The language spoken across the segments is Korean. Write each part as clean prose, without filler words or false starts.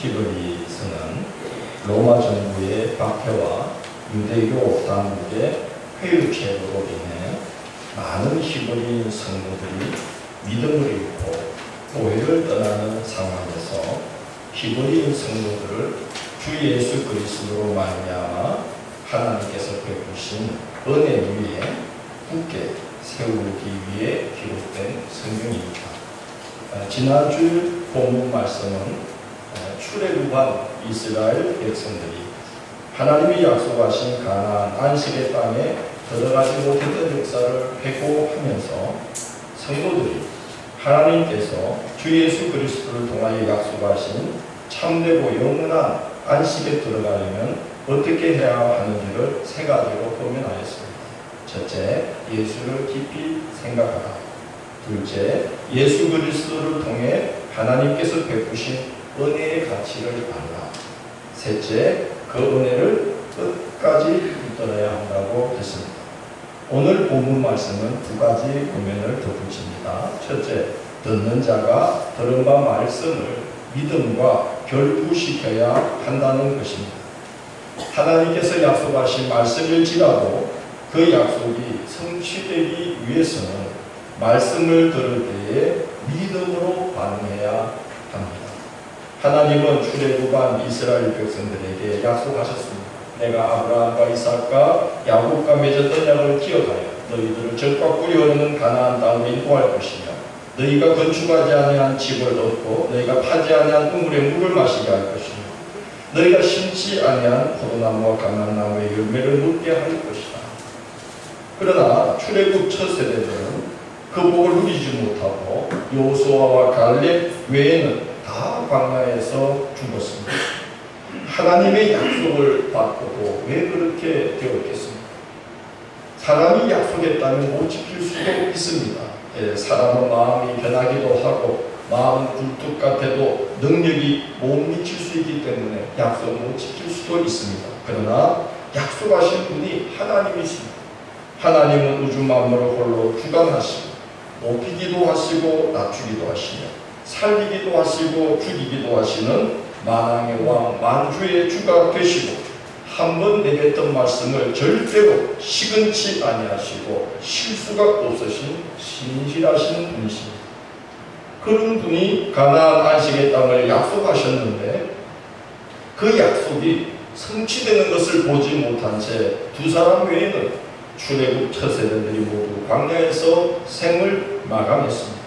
히브리서는 로마 정부의 박해와 유대교 당국의 회유책으로 인해 많은 히브리 성도들이 믿음을 잃고 교회를 떠나는 상황에서 히브리 성도들을 주 예수 그리스도로 말미암아 하나님께서 베푸신 은혜 위에 굳게 세우기 위해 기록된 성경입니다. 지난주 본문 말씀은 출애굽한 이스라엘 백성들이 하나님이 약속하신 가나안 안식의 땅에 들어가지 못했던 역사를 회고하면서 성도들이 하나님께서 주 예수 그리스도를 통하여 약속하신 참되고 영원한 안식에 들어가려면 어떻게 해야 하는지를 세 가지로 표현하였습니다. 첫째, 예수를 깊이 생각하라. 둘째, 예수 그리스도를 통해 하나님께서 베푸신 은혜의 가치를 알라. 셋째, 그 은혜를 끝까지 붙들어야 한다고 했습니다. 오늘 본문 말씀은 두 가지 구면을 덧붙입니다. 첫째, 듣는 자가 들은 바 말씀을 믿음과 결부시켜야 한다는 것입니다. 하나님께서 약속하신 말씀일지라도 그 약속이 성취되기 위해서는 말씀을 들을 때에 믿음으로 반응해야 합니다. 하나님은 출애굽한 이스라엘 백성들에게 약속하셨습니다. 내가 아브라함과 이삭과 야곱과 맺었던 약을 기억하여 너희들을 적과 꿀이 흐르는 가나안 땅에 인도할 것이며 너희가 건축하지 아니한 집을 얻고 너희가 파지 아니한 우물의 물을 마시게 할 것이며 너희가 심지 아니한 포도나무와 감람나무의 열매를 묻게 할 것이다. 그러나 출애굽 첫 세대들은 그 복을 누리지 못하고 여호수아와 갈렙 외에는 다 광야에서 죽었습니다. 하나님의 약속을 받고도 왜 그렇게 되었겠습니까? 사람이 약속했다면 못 지킬 수도 있습니다. 사람은 마음이 변하기도 하고 마음은 굴뚝 같아도 능력이 못 미칠 수 있기 때문에 약속을 못 지킬 수도 있습니다. 그러나 약속하신 분이 하나님이십니다. 하나님은 우주 만물을 홀로 주관하시고 높이기도 하시고 낮추기도 하시며 살리기도 하시고 죽이기도 하시는 만왕의 왕 만주의 주가 되시고 한 번 내뱉던 말씀을 절대로 시근치 아니하시고 실수가 없으신 신실하신 분이십니다. 그런 분이 가나안 안식의 땅을 약속하셨는데 그 약속이 성취되는 것을 보지 못한 채 두 사람 외에는 출애굽 첫 세대들이 모두 광야에서 생을 마감했습니다.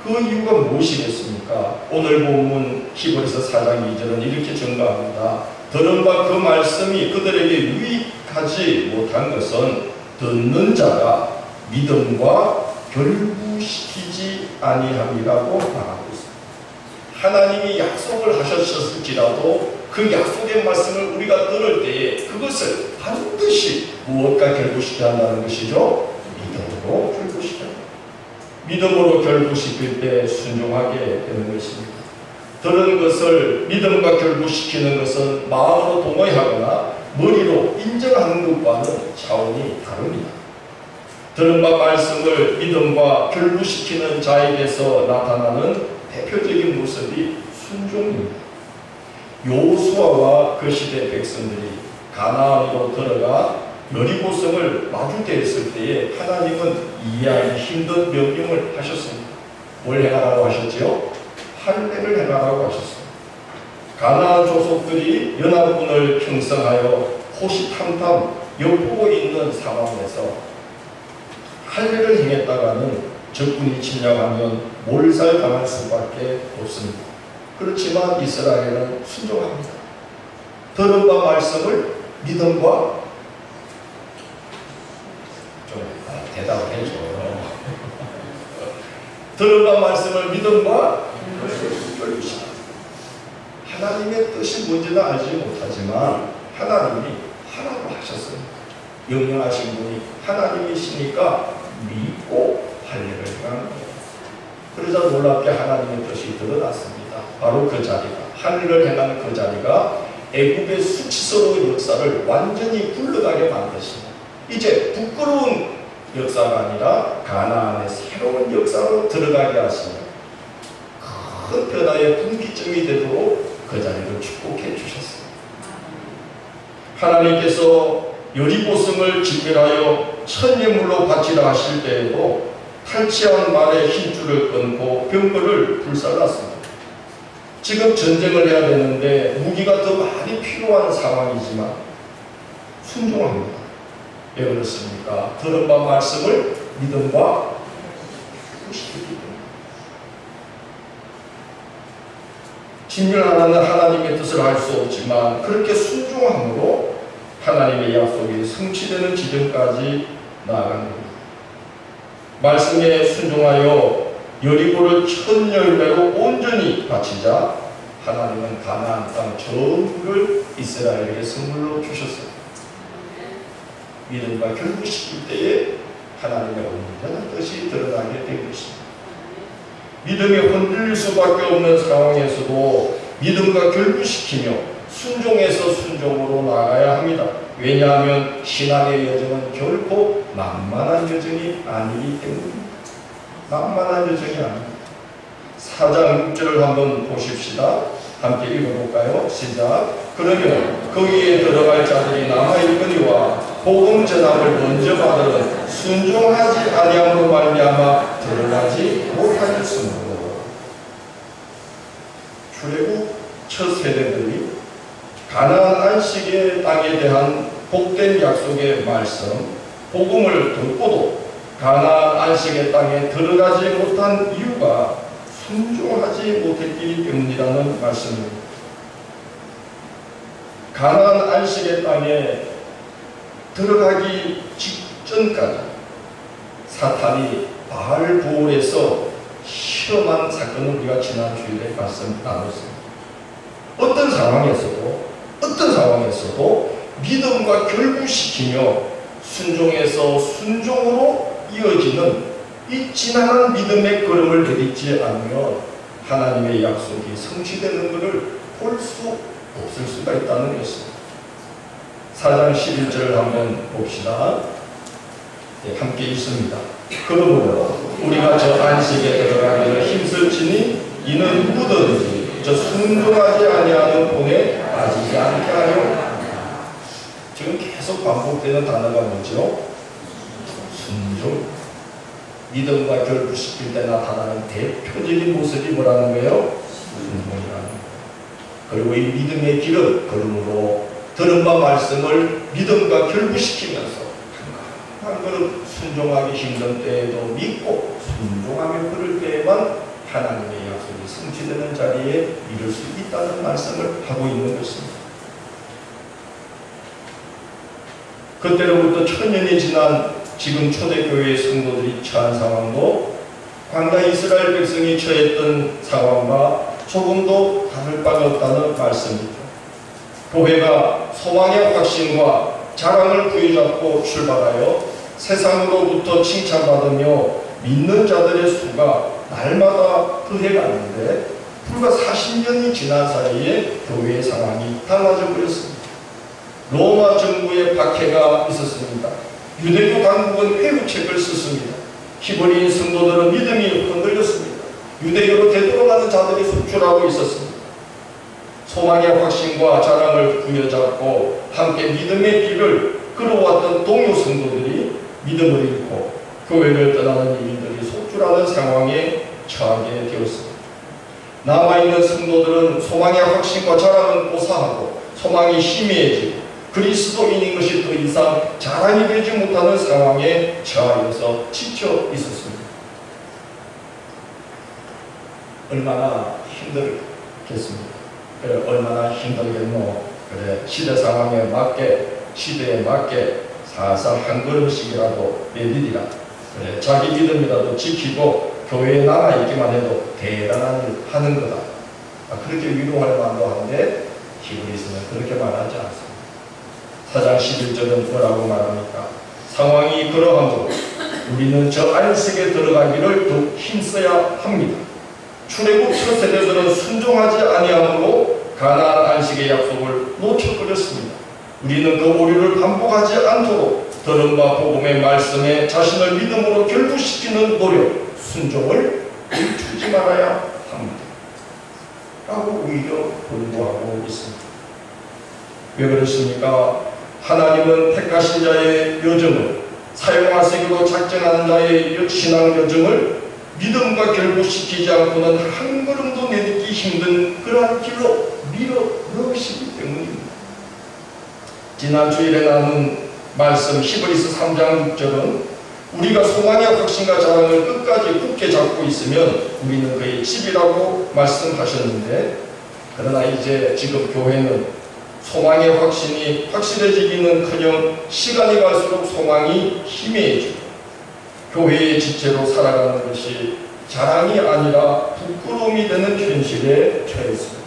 그 이유가 무엇이겠습니까? 오늘 본문 히브리서 4장 2절은 이렇게 증가합니다. 들은 바 그 말씀이 그들에게 유익하지 못한 것은 듣는 자가 믿음과 결부시키지 아니함이라고 말하고 있습니다. 하나님이 약속을 하셨을지라도 그 약속의 말씀을 우리가 들을 때에 그것을 반드시 무엇과 결부시켜야 한다는 것이죠? 믿음으로 결부시켜야 합니다. 믿음으로 결부시킬 때 순종하게 되는 것입니다. 들은 것을 믿음과 결부시키는 것은 마음으로 동의하거나 머리로 인정하는 것과는 차원이 다릅니다. 들은 바 말씀을 믿음과 결부시키는 자에게서 나타나는 대표적인 모습이 순종입니다. 여호수아와 그 시대 백성들이 가나안으로 들어가 여리고성을 마주대했을 때에 하나님은 이해하기 힘든 명령을 하셨습니다. 뭘 행하라고 하셨지요? 할례를 행하라고 하셨습니다. 가나안 족속들이 연합군을 형성하여 호시탐탐 엿보고 있는 상황에서 할례를 행했다가는 적군이 침략하면 몰살당할 수밖에 없습니다. 그렇지만 이스라엘은 순종합니다. 들은 바 말씀을 믿음과 대답을 해줘요. 들은 바 말씀을 믿음과 결부시킵니다. 하나님의 뜻이 뭔지는 알지 못하지만 하나님이 하라고 하셨습니다. 명령하신 분이 하나님이시니까 믿고 할례를 행하는 거예요. 그러자 놀랍게 하나님의 뜻이 드러났습니다. 바로 그 자리가, 할례를 행하는 그 자리가 애굽의 수치스러운 역사를 완전히 굴러가게 만드시고 이제 부끄러운 역사가 아니라 가나안의 새로운 역사로 들어가게 하시며 큰 변화의 분기점이 되도록 그 축복해 주셨습니다. 하나님께서 여리고성을 진멸하여 천예물로 바치라 하실 때에도 탈취한 말의 힘줄을 끊고 병거를 불살랐습니다. 지금 전쟁을 해야 되는데 무기가 더 많이 필요한 상황이지만 순종합니다. 왜 그렇습니까? 들은 바 말씀을 믿음과 시키기 때문에. 진멸하는 하나님의 뜻을 알 수 없지만 그렇게 순종함으로 하나님의 약속이 성취되는 지점까지 나아간 겁니다. 말씀에 순종하여 여리고를 첫 열매로 온전히 바치자 하나님은 가나안 땅 전부를 이스라엘에게 선물로 주셨습니다. 믿음과 결부시킬 때에 하나님의 온전한 뜻이 드러나게 된 것입니다. 믿음이 흔들릴 수밖에 없는 상황에서도 믿음과 결부시키며 순종에서 순종으로 나아가야 합니다. 왜냐하면 신앙의 여정은 결코 만만한 여정이 아니기 때문입니다. 만만한 여정이 아닙니다. 4장 6절을 한번 보십시다. 함께 읽어볼까요? 시작. 그러면 거기에 들어갈 자들이 남아있거니와 복음 전함을 먼저 받으러 순종하지 아니함으로 말미암아 들어가지 못하였으므로. 출애굽 첫 세대들이 가나안 안식의 땅에 대한 복된 약속의 말씀, 복음을 듣고도 가나안 안식의 땅에 들어가지 못한 이유가 순종하지 못했기 때문이라는 말씀입니다. 가나안 안식의 땅에 들어가기 직전까지 사탄이 바알 부올에서 실험한 사건을 우리가 지난 주일에 말씀 나눴습니다. 어떤 상황에서도 믿음과 결부시키며 순종에서 순종으로 이어지는 이 지난한 믿음의 걸음을 내딛지 않으면 하나님의 약속이 성취되는 것을 볼 수 없을 수가 있다는 것입니다. 4장 11절을 한번 봅시다. 네, 함께 읽습니다. 그러므로 우리가 저 안식에 들어가기를 힘쓸지니 이는 누구든지 저 순종하지 아니하는 본에 빠지지 않게 하려. 지금 계속 반복되는 단어가 뭐죠? 순종. 믿음과 결부시킬 때 나타나는 대표적인 모습이 뭐라는 거예요? 순종이라는 거예요. 그리고 이 믿음의 길은 걸음으로 들은 바 말씀을 믿음과 결부시키면서 한 걸음 순종하기 힘든 때에도 믿고 순종하며 걸을 때에만 하나님의 약속이 성취되는 자리에 이룰 수 있다는 말씀을 하고 있는 것입니다. 그때로부터 천년이 지난 지금 초대교회의 성도들이 처한 상황도 광야 이스라엘 백성이 처했던 상황과 조금도 다를 바가 없다는 말씀이죠. 교회가 소망의 확신과 자랑을 부여잡고 출발하여 세상으로부터 칭찬받으며 믿는 자들의 수가 날마다 더해가는데 불과 40년이 지난 사이에 교회의 상황이 달라져 버렸습니다. 로마 정부의 박해가 있었습니다. 유대교 당국은 회유책을 썼습니다. 히브리인 성도들은 믿음이 흔들렸습니다. 유대교로 되돌아가는 자들이 속출하고 있었습니다. 소망의 확신과 자랑을 부여잡고 함께 믿음의 길을 걸어왔던 동료 성도들이 믿음을 잃고 교회를 떠나는 이민들이 속출하는 상황에 처하게 되었습니다. 남아있는 성도들은 소망의 확신과 자랑은 고사하고 소망이 희미해지고 그리스도인인 것이 더 이상 자랑이 되지 못하는 상황에 처하여서 지쳐 있었습니다. 얼마나 힘들겠습니까? 그래, 얼마나 힘들겠노? 그래, 시대 상황에 맞게, 시대에 맞게 살살 한 걸음씩이라도 내디디라. 그래, 자기 믿음이라도 지키고 교회에 남아있기만 해도 대단한 일 하는 거다. 그렇게 위로할 만도 한데 히브리서는 그렇게 말하지 않습니다. 4장 11절은 뭐라고 말합니까? 상황이 그러하므로 우리는 저 안식에 들어가기를 더 힘써야 합니다. 출애굽 첫 세대들은 순종하지 아니함으로 가나안 안식의 약속을 놓쳐버렸습니다. 우리는 그 오류를 반복하지 않도록 들은 바 복음의 말씀에 자신을 믿음으로 결부시키는 노력, 순종을 멈추지 말아야 합니다. 라고 오히려 권고하고 있습니다. 왜 그렇습니까? 하나님은 택하신 자의 여정을, 사용하시기로 작정하는 자의 신앙 여정을 믿음과 결부시키지 않고는 한 걸음도 내딛기 힘든 그러한 길로 밀어 넣으시기 때문입니다. 지난 주일에 나눈 말씀 히브리서 3장 6절은 우리가 소망의 확신과 자랑을 끝까지 굳게 잡고 있으면 우리는 그의 집이라고 말씀하셨는데, 그러나 이제 지금 교회는 소망의 확신이 확실해지기는커녕 시간이 갈수록 소망이 희미해지고 교회의 지체로 살아가는 것이 자랑이 아니라 부끄러움이 되는 현실에 처했습니다.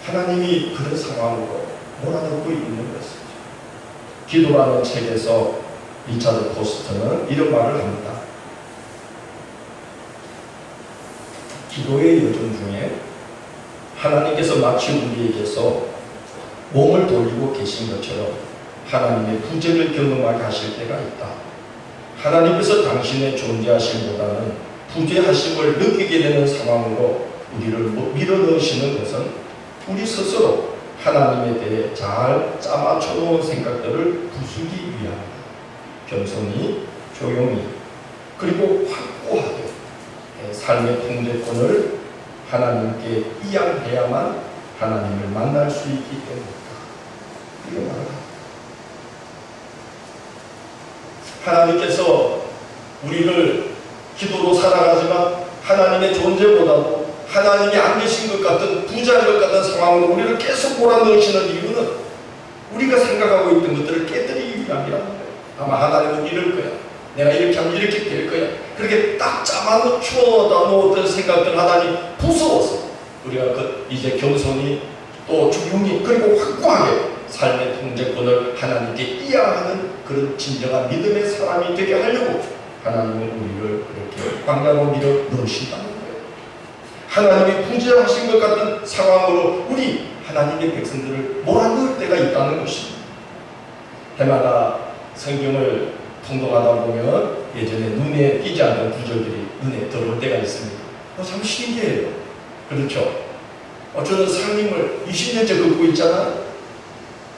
하나님이 그런 상황으로 몰아넣고 있는 것이죠. 기도라는 책에서 리차드 포스터는 이런 말을 합니다. 기도의 여정 중에 하나님께서 마치 우리에게서 몸을 돌리고 계신 것처럼 하나님의 부재를 경험하게 하실 때가 있다. 하나님께서 당신의 존재하심보다는 부재하심을 느끼게 되는 상황으로 우리를 밀어넣으시는 것은 우리 스스로 하나님에 대해 잘 짜맞춰 놓은 생각들을 부수기 위함. 겸손히, 조용히, 그리고 확고하게 삶의 통제권을 하나님께 이양해야만 하나님을 만날 수 있기 때문이다. 이게 말합니다. 하나님께서 우리를 기도로 살아가지만 하나님의 존재보다도 하나님이 안 계신 것 같은, 부자인 것 같은 상황으로 우리를 계속 몰아넣으시는 이유는 우리가 생각하고 있던 것들을 깨뜨리기 위함이라는 거예요. 아마 하나님은 이럴 거야. 내가 이렇게 하면 이렇게 될 거야. 그렇게 딱 잡아놓다 놓았던 생각들 하나님 부수어서 우리가 이제 겸손히 또 조용히 그리고 확고하게 삶의 통제권을 하나님께 이양하는 그런 진정한 믿음의 사람이 되게 하려고 하나님은 우리를 그렇게 광야로 밀어 넣으신다는 거예요. 하나님이 부재하신 것 같은 상황으로 우리 하나님의 백성들을 몰아넣을 때가 있다는 것입니다. 해마다 성경을 통독하다 보면 예전에 눈에 띄지 않던 구절들이 눈에 들어올 때가 있습니다. 참 신기해요. 그렇죠? 저는 상님을 20년째 긋고 있잖아요.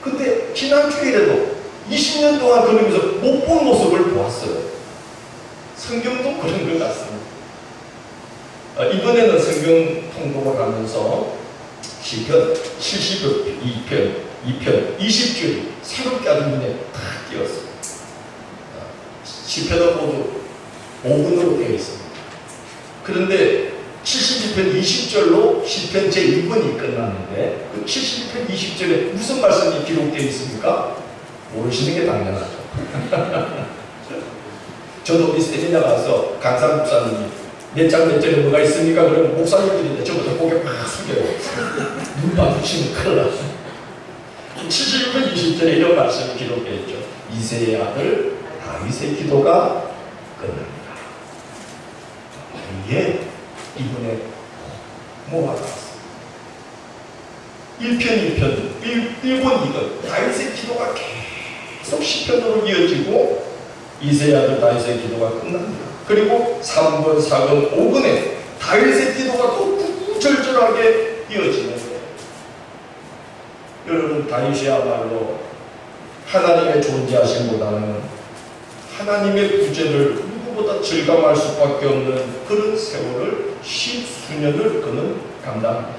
근데 지난 주일에도 20년 동안 그러면서 못 본 모습을 보았어요. 성경도 그런 것 같습니다. 이번에는 성경 통독을 하면서 시편 72편, 20절이 새롭게 아주 눈에 탁 띄었어요. 시편은 모두 5분으로 되어 있습니다. 그런데 72편 20절로 시편 제2번이 끝났는데 그 72편 20절에 무슨 말씀이 기록되어 있습니까? 모르시는 게 당연하죠. 저도 이 세미나 가서 강사 목사님이 몇 장 몇 절에 뭐가 있습니까? 그러면 목사님들인데 저부터 고개 막 숙여요. 눈 마주치면 큰일 나죠. 72편 20절에 이런 말씀이 기록되어 있죠. 이새의 아들 다윗의 기도가 끝납니다. 이게 이번에 모아놨습니다. 1편, 2편, 1권, 2권 다윗의 기도가 계속 시편으로 이어지고 이새의 아들 다윗의 기도가 끝납니다. 그리고 3권, 4권, 5권에 다윗의 기도가 또 구구절절하게 이어지는 거예요. 여러분, 다윗이야말로 하나님의 존재하심보다는 하나님의 부재를 누구보다 절감할 수밖에 없는 그런 세월을 10수년을 그는 감당합니다.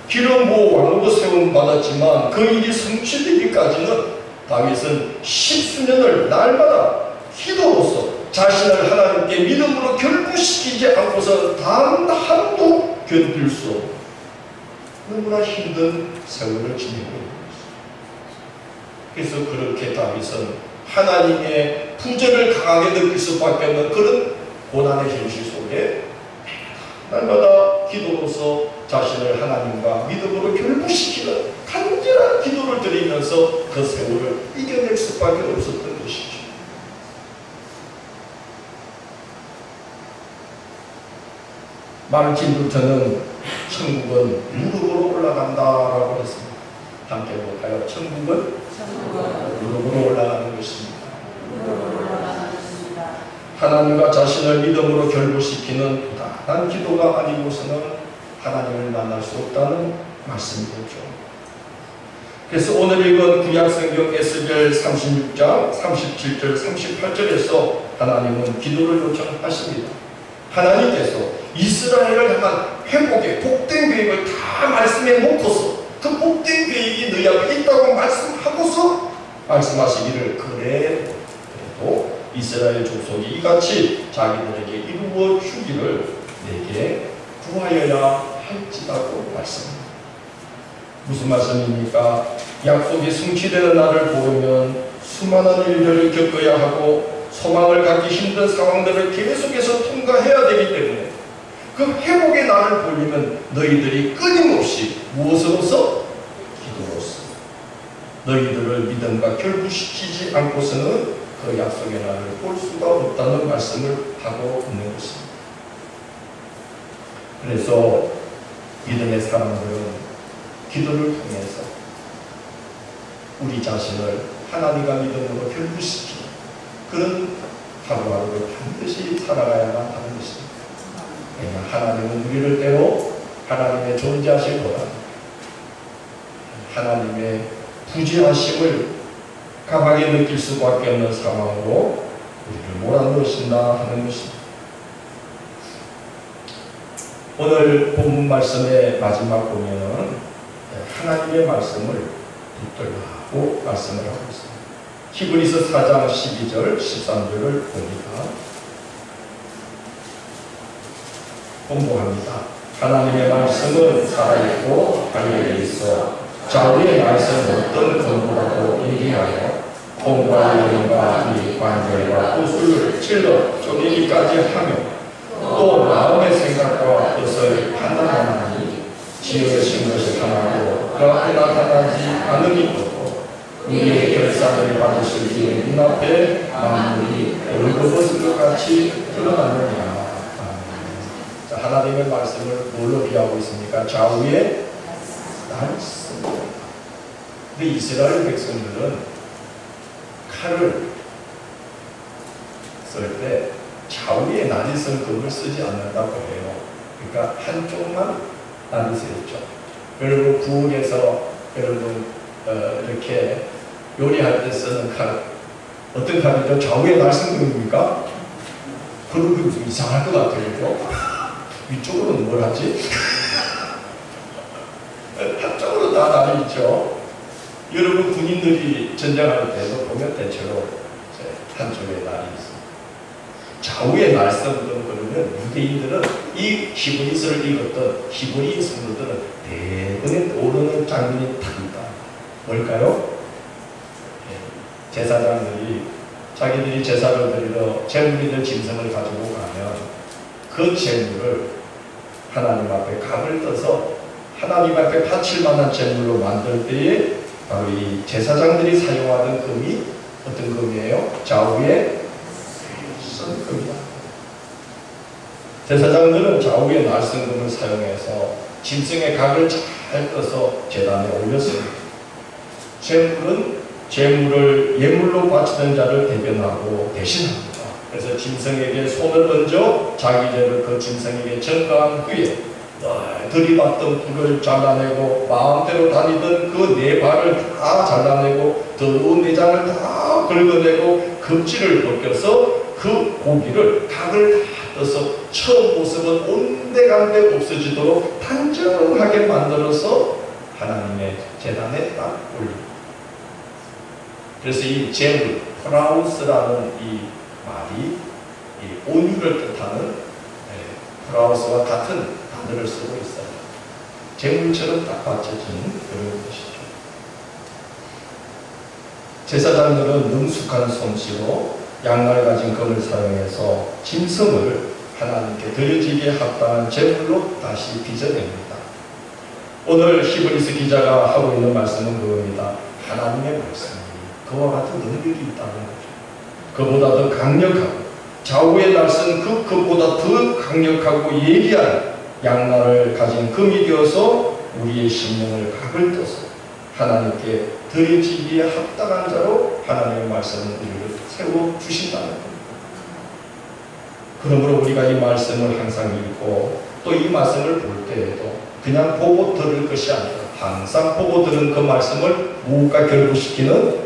기름 부어 왕으로 세움 받았지만 그 일이 성취되기까지는 다윗은 10수년을 날마다 기도로서 자신을 하나님께 믿음으로 결부시키지 않고서 단 하루도 견딜 수 없는 너무나 힘든 세월을 지내고 있는 것입니다. 그래서 그렇게 다윗은 하나님의 부재를 강하게 느낄 수밖에 없는 그런 고난의 현실 속에 날마다 기도로서 자신을 하나님과 믿음으로 결부시키는 간절한 기도를 드리면서 그 세월을 이겨낼 수밖에 없었던 것이죠. 마르틴 루터는 천국은 무릎으로 올라간다라고 했습니다. 함께 볼까요? 천국은 무릎으로 올라가는 것입니다. 하나님과 자신을 믿음으로 결부시키는 부단한 기도가 아니고서는 하나님을 만날 수 없다는 말씀이겠죠. 그래서 오늘 읽은 구약성경 에스겔 36장 37절 38절에서 하나님은 기도를 요청하십니다. 하나님께서 이스라엘을 향한 회복의 복된 계획을 다 말씀해 놓고서 그 복된 계획이 너희 앞에 있다고 말씀하고서 말씀하시기를 그래도 이스라엘 족속이 이같이 자기들에게 이루어 주기를 내게 구하여야 할지라고 말씀합니다. 무슨 말씀입니까? 약속이 성취되는 날을 보면 수많은 일들을 겪어야 하고 소망을 갖기 힘든 상황들을 계속해서 통과해야 되기 때문에 그 회복의 날을 보려면 너희들이 끊임없이 무엇으로서? 기도로서 너희들을 믿음과 결부시키지 않고서는 그 약속의 날을 볼 수가 없다는 말씀을 하고 있는 것입니다. 그래서 믿음의 사람들은 기도를 통해서 우리 자신을 하나님과 믿음으로 결부시키는 그런 하루하루를 반드시 살아가야만 하는 것입니다. 왜냐하면 하나님은 우리를 때로 하나님의 존재하심보다 하나님의 부재하심을 강하게 느낄 수밖에 없는 상황으로 우리를 몰아넣으신다 하는 것입니다. 오늘 본문 말씀의 마지막 보면은 하나님의 말씀을 붙들고 말씀을 하고 있습니다. 히브리서 4장 12절 13절을 봅니다. 공부합니다. 하나님의 말씀은 살아있고 활력이 있어 좌우의 말씀 어떤 공부라도 얘기하여 공과 영과 이 관절과 구슬을 찔러 쪼개기까지 하며 또 마음의 생각과 뜻을 판단하나니 지으신 것이 하나도 그 앞에 나타나지 않음이 없고 우리의 결산을 받으실 때에 눈앞에 만물이 얼굴벗은 것 같이 드러나느냐. 자, 하나님의 말씀을 뭘로 비하고 있습니까? 좌우의 말씀. 근데 이스라엘 백성들은 칼을 쓸 때 좌우의 날이선 금을 쓰지 않는다고 해요. 그러니까 한쪽만 날이 쓰였죠. 여러분 부엌에서 여러분 이렇게 요리할 때 쓰는 칼 어떤 칼이죠? 좌우의 날쓴금입니까? 그러면 좀 이상할 것 같아요. 그죠? 위쪽으로는 뭘 하지? 한쪽으로 다 날이 있죠. 여러분 군인들이 전쟁할 때도 보면 대체로 한쪽에 날이 있습니다. 좌우의 날성들은 그러면 유대인들은 이 히브리서를 읽었던 히브리 성도들은 대부분 오르는 장면이 딱 있다. 뭘까요? 제사장들이 자기들이 제사를 드리러 재물이든 짐승을 가지고 가면 그 재물을 하나님 앞에 각을 떠서 하나님 앞에 바칠 만한 재물로 만들 때에 바로 이 제사장들이 사용하던 금이 어떤 금이에요? 좌우의 날성금이다. 제사장들은 좌우의 날성금을 사용해서 짐승의 각을 잘 떠서 제단에 올렸습니다. 재물을 예물로 바치던 자를 대변하고 대신합니다. 그래서 짐승에게 손을 얹어 자기 죄를 그 짐승에게 전가한 후에 들이받던 불을 잘라내고 마음대로 다니던 그 네 발을 다 잘라내고 더러운 내장을 다 긁어내고 금지를 벗겨서 그 고기를 각을 다 떠서 처음 모습은 온데간데 없어지도록 단정하게 만들어서 하나님의 제단에 딱 올립니다. 그래서 이 재물, 프라우스라는 이 말이 이 온유를 뜻하는 프라우스와 같은 단어를 쓰고 있어요. 재물처럼 딱 받쳐진 그런 것이죠. 제사장들은 능숙한 솜씨로 양날 가진 금을 사용해서 짐승을 하나님께 드려지기에 합당한 제물로 다시 빚어냅니다. 오늘 히브리서 기자가 하고 있는 말씀은 그겁니다. 하나님의 말씀이 그와 같은 능력이 있다는 거죠. 그보다 더 강력하고 좌우의 날선 그 금보다 더 강력하고 예리한 양날을 가진 금이 되어서 우리의 심령을 각을 떠서 하나님께 드려지기에 합당한 자로 하나님의 말씀은 우리를 세워주신다는 겁니다. 그러므로 우리가 이 말씀을 항상 읽고 또 이 말씀을 볼 때에도 그냥 보고 들을 것이 아니라 항상 보고 들은 그 말씀을 무엇과 결부시키는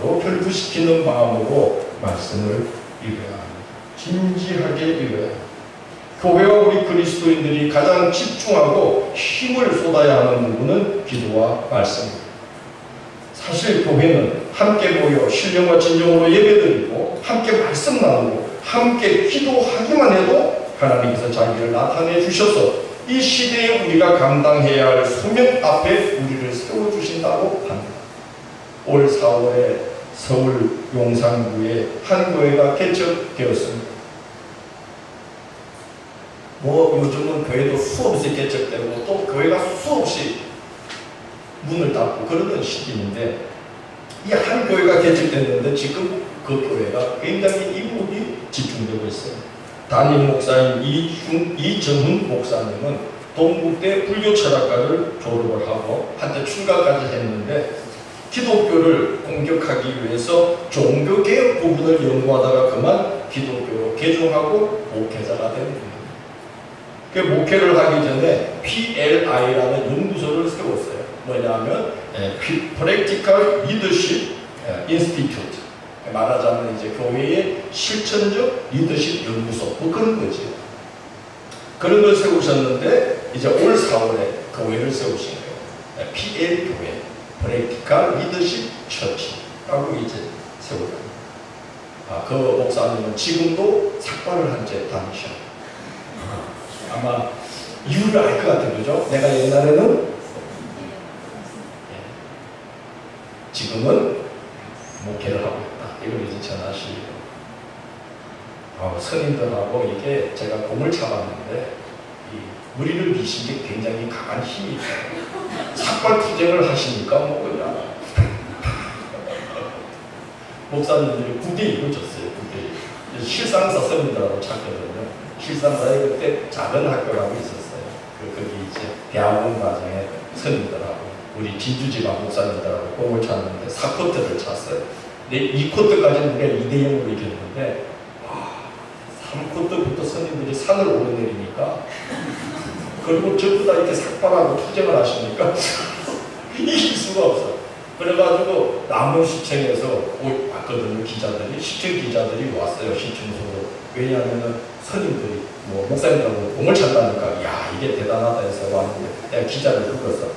믿음으로 결부시키는 마음으로 말씀을 읽어야 합니다. 진지하게 읽어야 합니다. 교회와 우리 그리스도인들이 가장 집중하고 힘을 쏟아야 하는 부분은 기도와 말씀입니다. 사실 교회는 함께 모여 신령과 진정으로 예배드리고 함께 말씀 나누고 함께 기도하기만 해도 하나님께서 자기를 나타내 주셔서 이 시대에 우리가 감당해야 할 소명 앞에 우리를 세워주신다고 합니다. 올 4월에 서울 용산구에 한 교회가 개척되었습니다. 요즘은 교회도 수없이 개척되고 또 교회가 수없이 문을 닫고 그러던 시기인데 이 한 교회가 개척됐는데 지금 그 교회가 굉장히 인물이 집중되고 있어요. 담임 목사인 이정훈 목사님은 동국대 불교 철학과를 졸업을 하고 한때 출가까지 했는데 기독교를 공격하기 위해서 종교개혁 부분을 연구하다가 그만 기독교로 개종하고 목회자가 된 분입니다. 그 목회를 하기 전에 PLI라는 연구소를 세웠어요. 뭐냐면 Practical Leadership Institute, 말하자면 이제 교회의 실천적 리더십 연구소 뭐 그런 거지. 그런 걸 세우셨는데 이제 올 4월에 교회를 세우신 거예요. PL 교회, Practical Leadership Church라고 이제 세우셨습니다. 그 목사님은 지금도 삭발을 한 채 다니셔. 아마 이유를 알 것 같은 거죠. 내가 옛날에는 지금은 목회를 하고 있다. 이걸 이제 전하시고 스님들하고 이게 제가 공을 차봤는데 이 무리를 미신 게 굉장히 강한 힘이 있어요. 삭발 투쟁을 하시니까 뭐 그냥 목사님들이 9대2를 줬어요. 9대2. 실상사 스님들하고 찾거든요. 실상사에 그때 작은 학교라고 있었어요. 거기 이제 대학원 과정에 스님들하고 우리 진주지방 목사님들하고 공을 찼는데 4쿼터를 찼어요. 근데 2쿼터까지는 우리가 2대0으로 이겼는데 3쿼터부터 스님들이 산을 오르내리니까 그리고 전부 다 이렇게 삭발하고 투쟁을 하시니까 이길 수가 없어. 그래가지고 남원 시청에서 왔거든요. 기자들이 시청 기자들이 왔어요. 시청소로. 왜냐하면은 스님들이 뭐 목사님들하고 공을 찼다니까 야 이게 대단하다 해서 왔는데 내가 기자를 불렀어.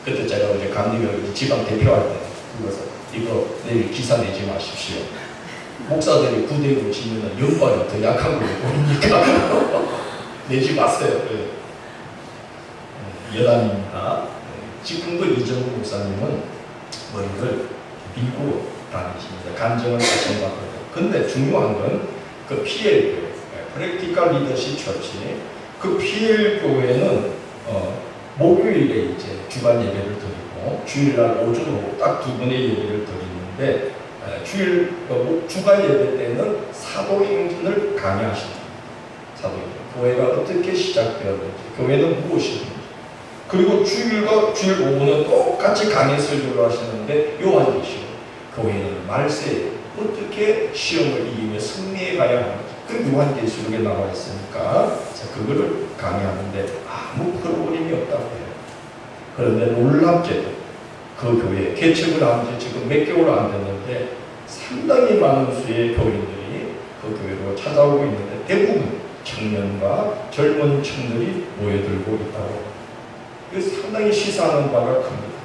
그때 제가 이제 감리교 지방 대표할 때 불러서 이거 내일 기사 내지 마십시오. 목사들이 9대1로 지면 연관이 더 약한 걸 모르니까 내지 마세요. 여담입니다. 지금도 이정우 목사님은 머리를 밀고 다니십니다. 감정을 가정받거든요. 근데 중요한 건 그 PL 교회, 프랙티컬 리더십 처치, 그 PL 교회는 목요일에 이제 주간 예배를 드리고 주일날 오전으로 딱 2번의 예배를 드리는데 주간 예배 때는 사도행전을 강의하십니다. 사도행전. 교회가 어떻게 시작되었는지, 교회는 무엇인지. 그리고 주일과 주일 오후는 똑같이 강의 설교를 하시는데 요한계시록. 교회는 말세에 어떻게 시험을 이기며 승리해 가야 하는지. 그 요한계시록에 나와 있으니까 그거를 강의하는데 아무 프로그램이 없다고 해요. 그런데 놀랍게도 그 교회 개척을 한 지 지금 몇 개월 안 됐는데 상당히 많은 수의 교인들이 그 교회로 찾아오고 있는데 대부분 청년과 젊은 층들이 모여들고 있다고. 이거 상당히 시사하는 바가 큽니다.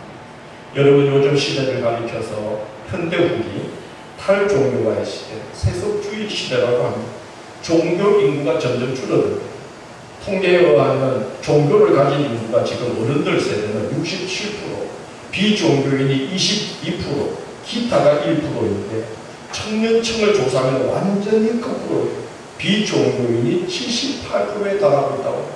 여러분 요즘 시대를 가리켜서 현대 후기 탈종교화의 시대, 세속주의 시대라고 합니다. 종교 인구가 점점 줄어듭니다. 통계에 의하면 종교를 가진 인구가 지금 어른들 세대는 67%, 비종교인이 22%, 기타가 1%인데 청년층을 조사하면 완전히 거꾸로예요. 비종교인이 78%에 달하고 있다고.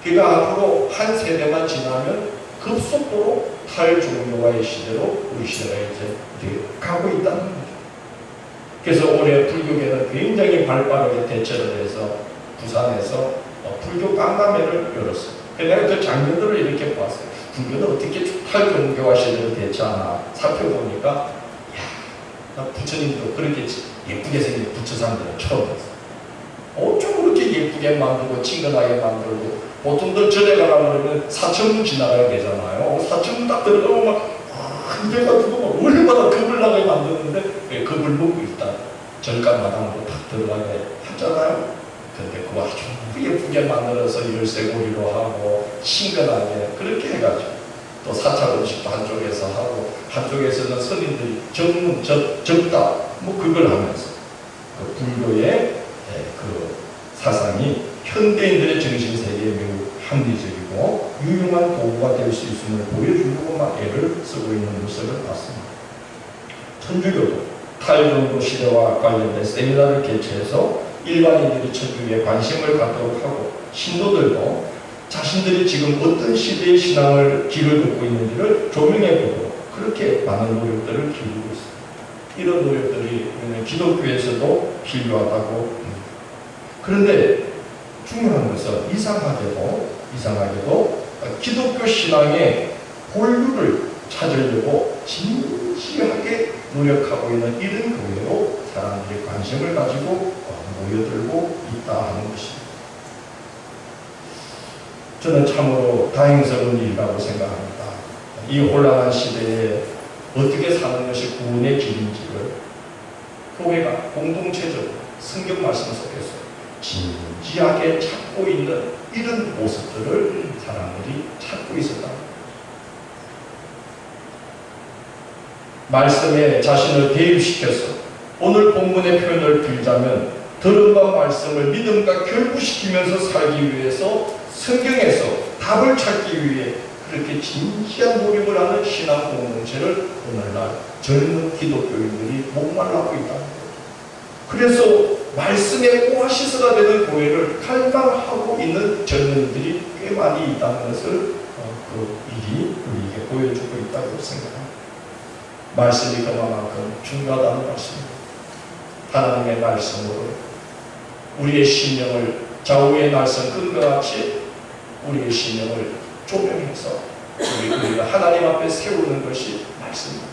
그러니까 앞으로 한 세대만 지나면 급속도로 탈종교화의 시대로 우리 시대가 이제 가고 있다는 거죠. 그래서 올해 불교계는 굉장히 발빠르게 대처를 해서 부산에서 불교 박람회를 열었어요. 내가 그 장면들을 이렇게 봤어요. 불교는 어떻게 탈종교화 시대를 대처하나 살펴보니까 야, 나 부처님도 그렇게 예쁘게 생긴 부처상들은 처음 봤어요. 어쩜 그렇게 예쁘게 만들고 친근하게 만들고 보통들 절에 가면 4천문 지나가야 되잖아요. 4천문 딱 들어가면 막 그래가지고 막 얼마나 겁을 나게 만드는데 겁을 먹고 일단 절간 마당으로 탁 들어가게 하잖아요. 근데 그거 아주 예쁘게 만들어서 열쇠고리로 하고 친근하게 그렇게 해가지고 또 사찰 음식도 한쪽에서 하고 한쪽에서는 선인들이 전문 접다 뭐 그걸 하면서 그 불교의 그 사상이 현대인들의 정신세계에 매우 합리적이고 유용한 도구가 될 수 있음을 보여주려고 막 애를 쓰고 있는 모습을 봤습니다. 천주교도 탈정도 시대와 관련된 세미나를 개최해서 일반인들이 천주교에 관심을 갖도록 하고 신도들도 자신들이 지금 어떤 시대의 신앙을 길을 걷고 있는지를 조명해 보도록 그렇게 많은 노력들을 기울이고 있습니다. 이런 노력들이 기독교에서도 필요하다고 합니다. 그런데 중요한 것은 이상하게도 기독교 신앙의 본류를 찾으려고 진지하게 노력하고 있는 이런 교회로 사람들이 관심을 가지고 모여들고 있다 하는 것입니다. 저는 참으로 다행스러운 일이라고 생각합니다. 이 혼란한 시대에 어떻게 사는 것이 구원의 길인지를 교회가 공동체적으로 성경 말씀 속에서 진지하게 찾고 있는 이런 모습들을 사람들이 찾고 있었다. 말씀에 자신을 대입시켜서 오늘 본문의 표현을 빌자면 들음과 말씀을 믿음과 결부시키면서 살기 위해서 성경에서 답을 찾기 위해 그렇게 진지한 노력을 하는 신앙 공동체를 오늘날 젊은 기독교인들이 목말라하고 있다. 그래서 말씀의 오아시스가 되는 교회를 갈망하고 있는 젊은이들이 꽤 많이 있다는 것을 그 일이 우리에게 보여주고 있다고 생각합니다. 말씀이 그만큼 중요하다는 말씀입니다. 하나님의 말씀으로 우리의 심령을 좌우의 날선 끈과 같이 우리의 심령을 조명해서 우리가 하나님 앞에 세우는 것이 말씀입니다.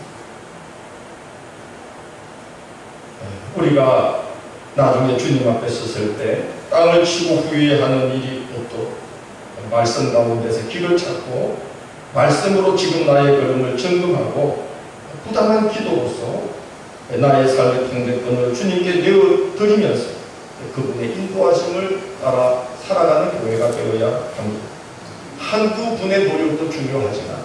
우리가 나중에 주님 앞에 섰을 때 땅을 치고 후회하는 일이 없도록 말씀 가운데서 길을 찾고 말씀으로 지금 나의 걸음을 점검하고 부당한 기도로서 나의 삶의 통제권을 주님께 내어드리면서 그분의 인도하심을 따라 살아가는 교회가 되어야 합니다. 한두 분의 노력도 중요하지만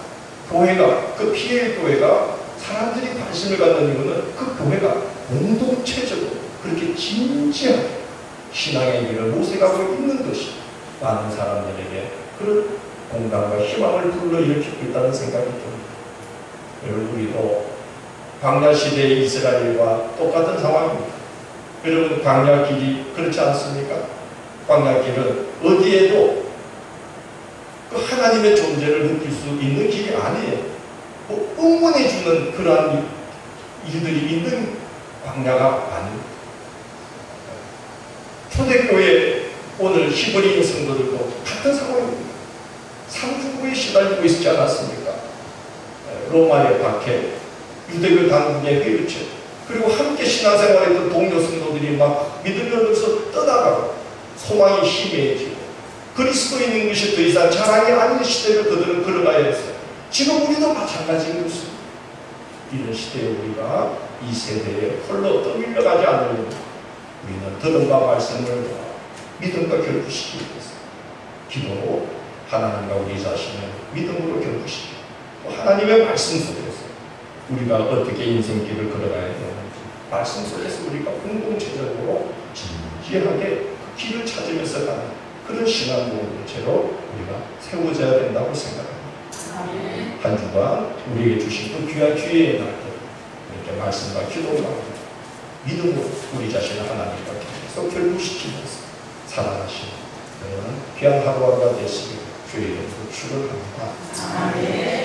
교회가 그 피해 교회가 사람들이 관심을 갖는 이유는 그 교회가 공동체적으로 그렇게 진지하게 신앙의 길을 모색하고 있는 것이 많은 사람들에게 그런 공감과 희망을 불러일으키고 있다는 생각이 듭니다. 여러분 우리도 광야 시대의 이스라엘과 똑같은 상황입니다. 여러분 광야 길이 그렇지 않습니까? 광야 길은 어디에도 그 하나님의 존재를 느낄 수 있는 길이 아니에요. 뭐 응원해주는 그러한 일들이 있는 광야가 아닙니다. 초대교회 오늘 히브리인 성도들도 같은 상황입니다. 상주부에 시달리고 있지 않았습니까? 로마의 박해, 유대교 당국의 회유체, 그리고 함께 신앙생활했던 동료 성도들이 막 믿음을 얻어서 떠나가고 소망이 희미해지고 그리스도인인 것이 더 이상 자랑이 아닌 시대를 그들은 걸어가야 했어요. 지금 우리도 마찬가지인 것입니다. 이런 시대에 우리가 이 세대에 홀로 떠밀려가지 않으려고 우리는 들음과 말씀을 믿음과 결부시키기 위해서 기도로 하나님과 우리 자신을 믿음으로 결부시키고 하나님의 말씀 속에서 우리가 어떻게 인생길을 걸어가야 되는지 말씀 속에서 우리가 공동체적으로 진지하게 길을 찾으면서 가는 그런 신앙 공동체로 우리가 세워져야 된다고 생각합니다. 한 주간 우리에게 주신 그 귀한 기회의 날들 이렇게 말씀과 기도가 믿음으로 우리 자신을 하나님과 계속 결부시키면서 살아가시는 그런 귀한 하루하루가 되시길 주의 이름으로 축원합니다.